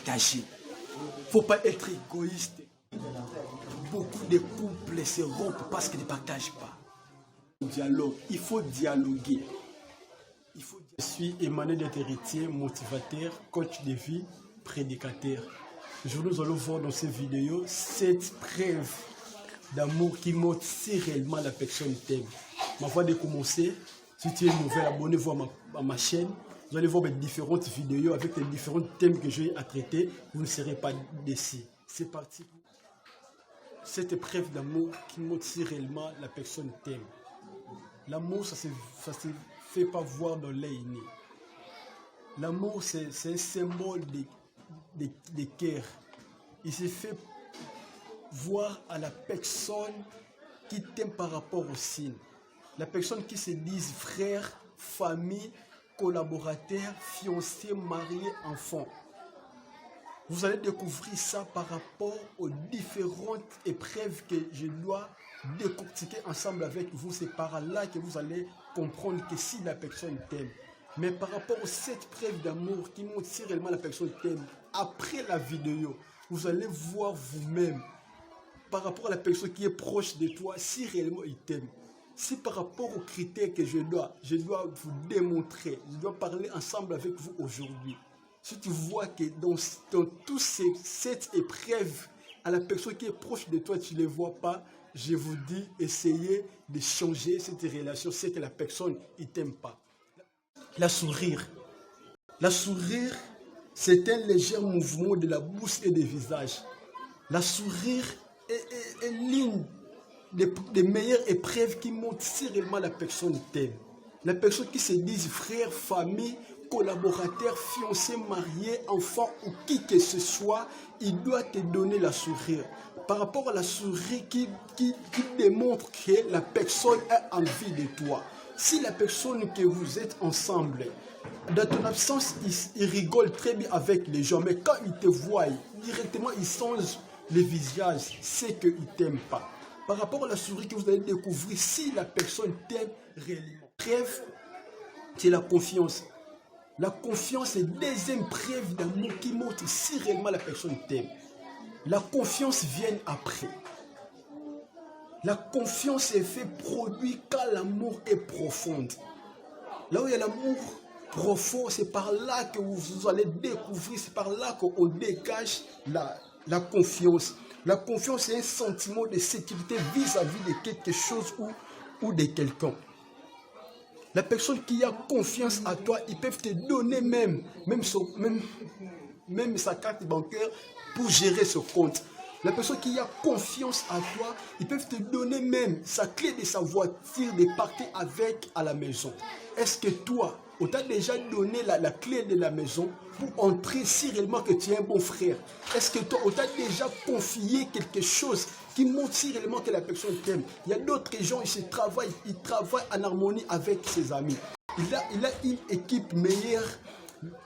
partager. Il ne faut pas être égoïste. Beaucoup de couples se rompent parce qu'ils ne partagent pas. Dialogue, il faut dialoguer. Je suis Emmanuel d'Héritier, motivateur, coach de vie, prédicateur. Aujourd'hui, nous allons voir dans cette vidéo 7 preuves d'amour qui montrent si réellement la personne t'aime. Ma voix de commencer, si tu es nouvel, abonnez-vous à ma chaîne. Vous allez voir mes différentes vidéos avec les différents thèmes que j'ai à traiter. Vous ne serez pas déçus. C'est parti. Cette preuve d'amour qui montre si réellement la personne t'aime. L'amour, ça ne se fait pas voir dans l'œil né. L'amour, c'est un symbole de cœur. Il se fait voir à la personne qui t'aime par rapport au signe. La personne qui se dit frère, famille, collaborateur, fiancé, marié, enfant. Vous allez découvrir ça par rapport aux différentes épreuves que je dois décortiquer ensemble avec vous. C'est par là que vous allez comprendre que si la personne t'aime. Mais par rapport aux 7 preuves d'amour qui montrent si réellement la personne t'aime, après la vidéo, vous allez voir vous-même, par rapport à la personne qui est proche de toi, si réellement il t'aime. Si par rapport aux critères que je dois vous démontrer, je dois parler ensemble avec vous aujourd'hui. Si tu vois que dans tous ces 7 épreuves, à la personne qui est proche de toi, tu ne les vois pas, je vous dis, essayez de changer cette relation, c'est que la personne ne t'aime pas. La sourire. La sourire, c'est un léger mouvement de la bouche et du visage. La sourire est l'une des meilleures épreuves qui montrent si réellement la personne t'aime. La personne qui se dit frère, famille, collaborateur, fiancé, marié, enfant ou qui que ce soit, il doit te donner la sourire. Par rapport à la sourire qui démontre que la personne a envie de toi. Si la personne que vous êtes ensemble, dans ton absence, il rigole très bien avec les gens, mais quand il te voit, directement il change le visage, c'est qu'il ne t'aime pas. Par rapport à la sourire que vous allez découvrir, si la personne t'aime réellement. Preuve, c'est la confiance. La confiance est la deuxième preuve d'amour qui montre si réellement la personne t'aime. La confiance vient après. La confiance est fait produit quand l'amour est profond. Là où il y a l'amour profond, c'est par là que vous allez découvrir, c'est par là qu'on dégage la confiance. La confiance est un sentiment de sécurité vis-à-vis de quelque chose ou de quelqu'un. La personne qui a confiance à toi, ils peuvent te donner même sa carte bancaire pour gérer ce compte. La personne qui a confiance à toi, ils peuvent te donner même sa clé de sa voiture de partir avec à la maison. Est-ce que toi, on t'a déjà donné la clé de la maison pour entrer si réellement que tu es un bon frère? Est-ce que toi, on t'a déjà confié quelque chose qui montre si réellement que la personne t'aime? Il y a d'autres gens, ils travaillent en harmonie avec ses amis. Il a une équipe meilleure.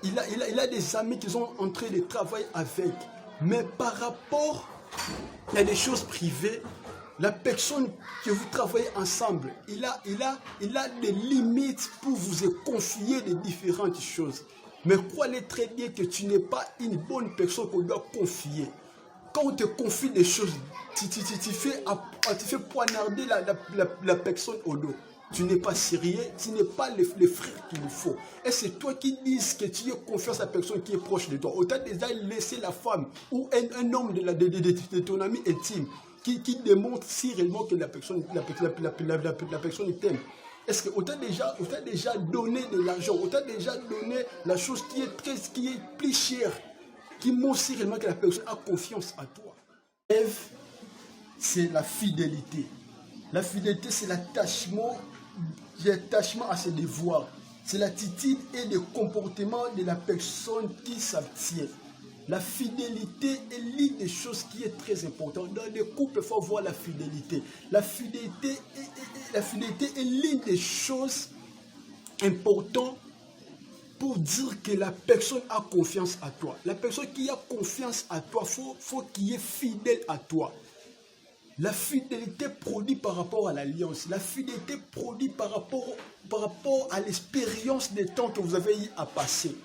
Il a des amis qui sont en train de travailler avec. Mais par rapport à des choses privées, la personne que vous travaillez ensemble, il a des limites pour vous confier de différentes choses. Mais croyez très bien que tu n'es pas une bonne personne qu'on doit confier. Quand on te confie des choses, tu fais poignarder la personne au dos. Tu n'es pas sérieux, tu n'es pas le frère qu'il nous faut. Et c'est toi qui dis que tu as confiance à la personne qui est proche de toi. On t'a déjà laissé la femme ou un homme de ton ami intime qui démontre si réellement que la personne t'aime. Est-ce qu'on t'a déjà donné de l'argent, on t'a déjà donné la chose qui est plus chère, qui montre si réellement que la personne a confiance à toi. Rêve, c'est la fidélité. La fidélité, c'est l'attachement à ses devoirs. C'est l'attitude et le comportement de la personne qui s'abstient. La fidélité est l'une des choses qui est très importante. Dans les couples, il faut voir la fidélité. La fidélité est l'une des choses importantes pour dire que la personne a confiance à toi. La personne qui a confiance à toi, faut qu'il est fidèle à toi. La fidélité produit par rapport à l'alliance. La fidélité produit par rapport à l'expérience des temps que vous avez eu à passer.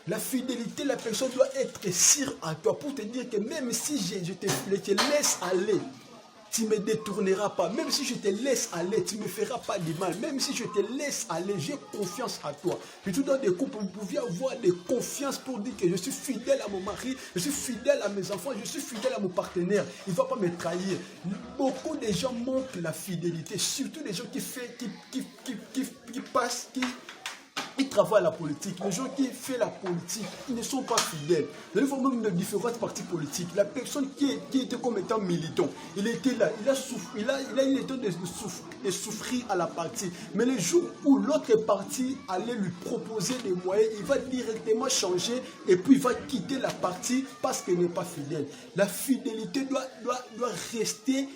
La fidélité, la personne doit être sûre à toi pour te dire que même si je te laisse aller, tu ne me détourneras pas. Même si je te laisse aller, tu ne me feras pas du mal. Même si je te laisse aller, j'ai confiance à toi. Et tout dans des couples, vous pouviez avoir des confiances pour dire que je suis fidèle à mon mari, je suis fidèle à mes enfants, je suis fidèle à mon partenaire. Il ne va pas me trahir. Beaucoup de gens manquent la fidélité, surtout les gens qui passent, qui travaillent à la politique, les gens qui font la politique, ils ne sont pas fidèles. Nous avons même de différents partis politiques. La personne qui était comme étant militant, il était là, il a eu le temps de souffrir à la partie. Mais le jour où l'autre parti allait lui proposer des moyens, il va directement changer et puis il va quitter la partie parce qu'il n'est pas fidèle. La fidélité doit rester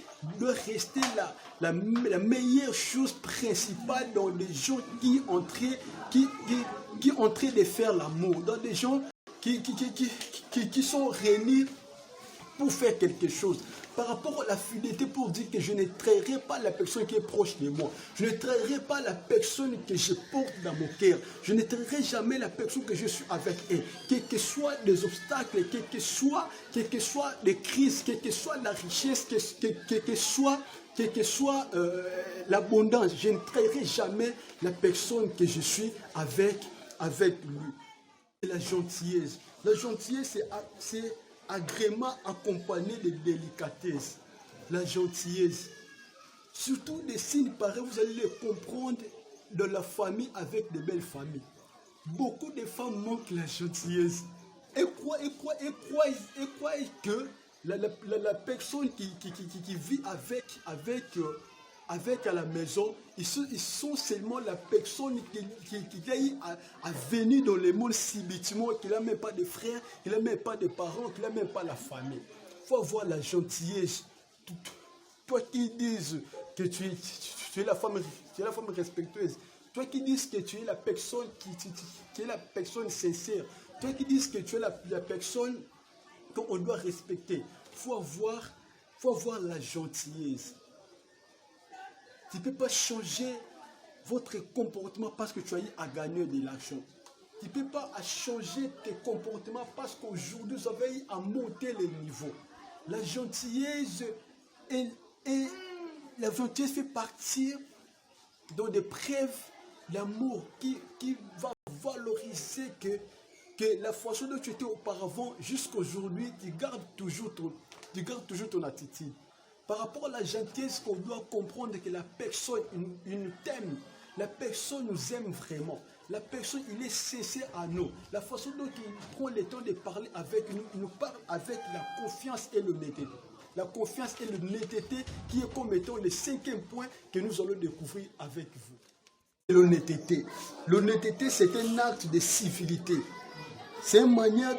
la meilleure chose principale dans les gens qui ont train de faire l'amour, dans des gens qui sont réunis pour faire quelque chose. Par rapport à la fidélité, pour dire que je ne trahirai pas la personne qui est proche de moi. Je ne trahirai pas la personne que je porte dans mon cœur. Je ne trahirai jamais la personne que je suis avec elle. Quels que soient les obstacles, quelles que soient les crises, quelle que soit la richesse, quelle que soit l'abondance, je ne trahirai jamais la personne que je suis avec lui. Et la gentillesse. La gentillesse, c'est agrément accompagné de délicatesse. La gentillesse. Surtout des signes pareils, vous allez les comprendre de la famille avec de belles familles. Beaucoup de femmes manquent la gentillesse. Et croient que la personne qui vit avec à la maison, ils sont seulement la personne qui a venu dans le monde subitement, qui n'a même pas de frères, qui n'a même pas de parents, qui n'a même pas la famille. Il faut avoir la gentillesse. Toi qui dis que tu es la femme respectueuse, toi qui dis que tu es la personne qui est la personne sincère, toi qui dis que tu es la personne qu'on doit respecter, il faut avoir la gentillesse. Tu ne peux pas changer votre comportement parce que tu as eu à gagner de l'argent. Tu ne peux pas changer tes comportements parce qu'aujourd'hui, vous avez eu à monter les niveaux. La gentillesse, la gentillesse fait partir dans des preuves d'amour qui va valoriser que la façon dont tu étais auparavant, jusqu'à aujourd'hui, tu gardes toujours ton attitude. Par rapport à la gentillesse, qu'on doit comprendre que la personne, il nous t'aime. La personne nous aime vraiment. La personne, il est sincère à nous. La façon dont il prend le temps de parler avec nous, il nous parle avec la confiance et l'honnêteté. La confiance et l'honnêteté qui est comme étant le 5e point que nous allons découvrir avec vous. L'honnêteté. L'honnêteté, c'est un acte de civilité. C'est une manière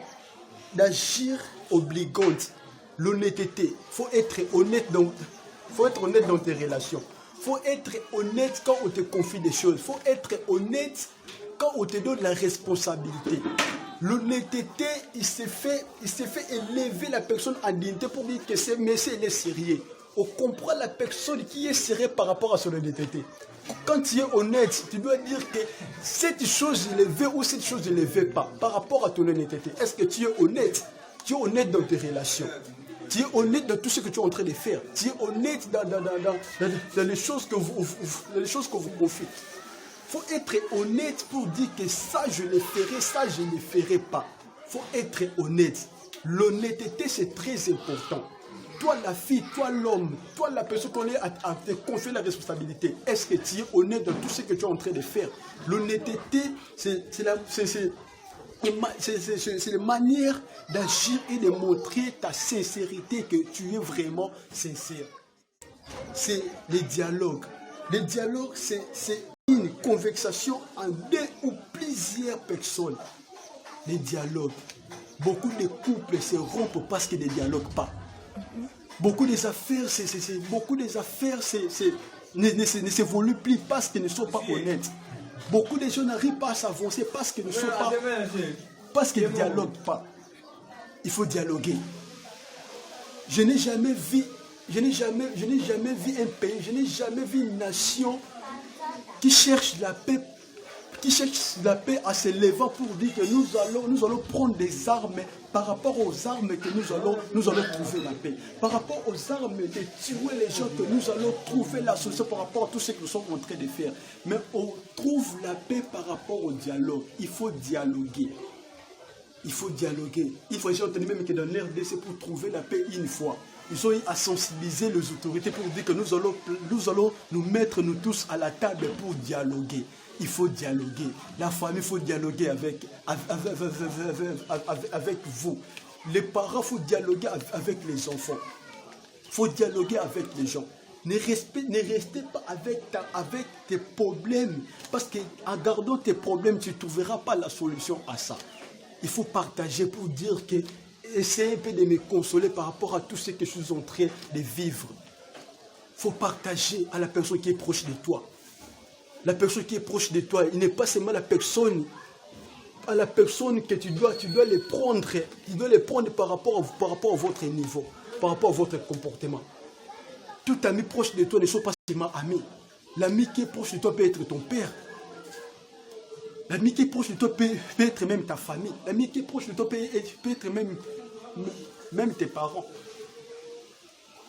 d'agir obligante. L'honnêteté, il faut être honnête dans tes relations. Il faut être honnête quand on te confie des choses. Il faut être honnête quand on te donne la responsabilité. L'honnêteté, il s'est fait élever la personne en dignité pour dire que c'est monsieur, il est sérieux. On comprend la personne qui est sérieuse par rapport à son honnêteté. Quand tu es honnête, tu dois dire que cette chose, je le veux ou cette chose, je ne le veux pas. Par rapport à ton honnêteté, est-ce que tu es honnête? Tu es honnête dans tes relations. Tu es honnête dans tout ce que tu es en train de faire. Tu es honnête dans les choses que vous confiez. Il faut être honnête pour dire que ça, je le ferai, ça, je ne le ferai pas. Il faut être honnête. L'honnêteté, c'est très important. Toi, la fille, toi, l'homme, toi, la personne qu'on est à te confier la responsabilité, est-ce que tu es honnête dans tout ce que tu es en train de faire? L'honnêteté, c'est la manière d'agir et de montrer ta sincérité, que tu es vraiment sincère. C'est le dialogue. Le dialogue, c'est une conversation en 2 ou plusieurs personnes. Le dialogue. Beaucoup de couples se rompent parce qu'ils ne dialoguent pas. Beaucoup des affaires, ne s'évoluent plus parce qu'ils ne sont pas honnêtes. Beaucoup de gens n'arrivent pas à s'avancer parce qu'ils ne sont pas, parce qu'ils ne dialoguent pas. Il faut dialoguer. Je n'ai jamais vu un pays, je n'ai jamais vu une nation qui cherche la paix qui cherche la paix en se levant pour dire que nous allons prendre des armes par rapport aux armes que nous allons trouver la paix. Par rapport aux armes de tuer les gens que nous allons trouver la solution par rapport à tout ce que nous sommes en train de faire. Mais on trouve la paix par rapport au dialogue. Il faut dialoguer. Il faut dialoguer. Il faut, j'ai entendu même que dans l'RDC, pour trouver la paix une fois, ils ont eu à sensibiliser les autorités pour dire que nous allons nous mettre nous tous à la table pour dialoguer. Il faut dialoguer. La famille, il faut dialoguer avec vous. Les parents, il faut dialoguer avec les enfants. Il faut dialoguer avec les gens. Ne restez pas avec tes problèmes. Parce qu'en gardant tes problèmes, tu ne trouveras pas la solution à ça. Il faut partager pour dire que essayez un peu de me consoler par rapport à tout ce que je suis en train de vivre. Il faut partager à la personne qui est proche de toi. La personne qui est proche de toi, il n'est pas seulement la personne que tu dois les prendre. Tu dois les prendre par rapport à votre niveau, par rapport à votre comportement. Tout ami proche de toi ne sont pas seulement amis. L'ami qui est proche de toi peut être ton père. L'ami qui est proche de toi peut être même ta famille. L'ami qui est proche de toi peut être même tes parents.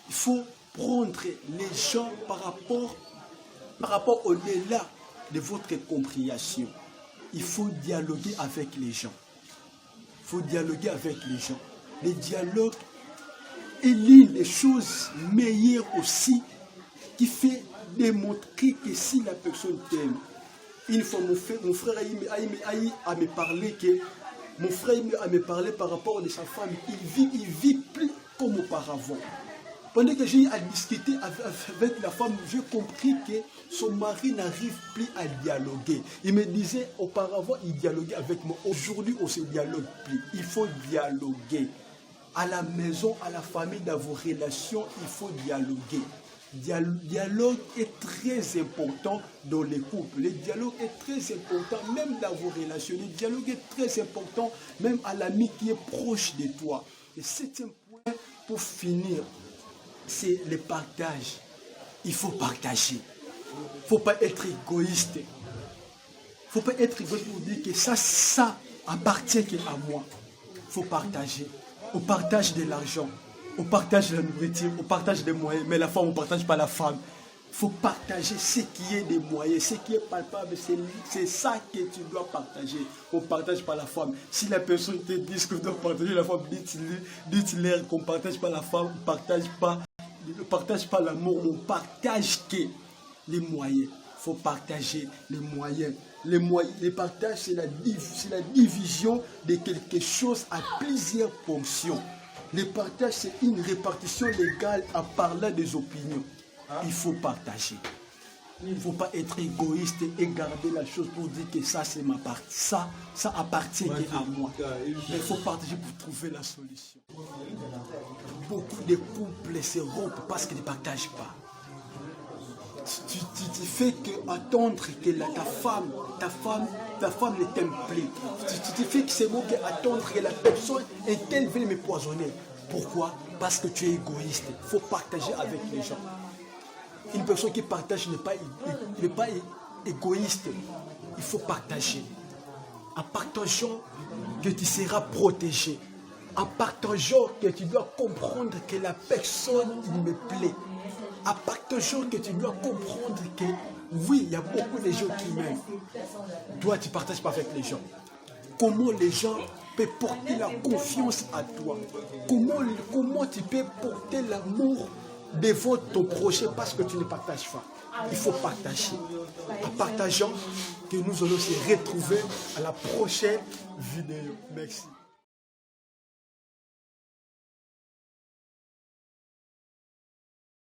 Il faut prendre les gens par rapport au-delà de votre compréhension. Il faut dialoguer avec les gens. Il faut dialoguer avec les gens. Le dialogue est l'une des choses meilleures aussi qui fait démontrer que si la personne t'aime. Une fois, mon frère a me parlé que mon frère a me parlé par rapport à sa femme. Il vit plus comme auparavant. Pendant que j'ai eu à discuter avec la femme, j'ai compris que son mari n'arrive plus à dialoguer. Il me disait auparavant, il dialoguait avec moi. Aujourd'hui, on ne se dialogue plus. Il faut dialoguer. À la maison, à la famille, dans vos relations, il faut dialoguer. Dialogue est très important dans les couples. Le dialogue est très important même dans vos relations. Le dialogue est très important même à l'ami qui est proche de toi. Et septième point, pour finir, c'est le partage. Il faut partager. Il ne faut pas être égoïste. Il ne faut pas être égoïste pour dire que ça appartient à moi. Il faut partager. On partage de l'argent. On partage la nourriture, on partage des moyens, mais la femme, on ne partage pas la femme. Il faut partager ce qui est des moyens, ce qui est palpable, c'est ça que tu dois partager. On ne partage pas la femme. Si la personne te dit que tu dois partager la femme, dites-leur qu'on ne partage pas la femme, on ne partage pas l'amour, on partage que les moyens. Il faut partager les moyens. Les partages, c'est la division de quelque chose à plusieurs fonctions. Le partage, c'est une répartition légale en parlant des opinions. Il faut partager. Il ne faut pas être égoïste et garder la chose pour dire que ça, c'est ma partie. Ça appartient à moi. Mais il faut partager pour trouver la solution. Beaucoup de couples se rompent parce qu'ils ne partagent pas. Tu fais qu'attendre que ta femme ne t'aime plus. Tu fais que c'est bon qu'attendre que la personne est-elle veut me poisonner. Pourquoi? Parce que tu es égoïste. Il faut partager avec les gens. Une personne qui partage n'est pas égoïste. Il faut partager. En partageant que tu seras protégé. En partageant que tu dois comprendre que la personne me plaît. En partageant que tu dois comprendre que oui, il y a beaucoup de gens qui m'aiment. Toi, tu ne partages pas avec les gens. Comment les gens peuvent porter la confiance à toi? Comment tu peux porter l'amour devant ton projet parce que tu ne partages pas? Il faut partager. En partageant que nous allons se retrouver à la prochaine vidéo. Merci.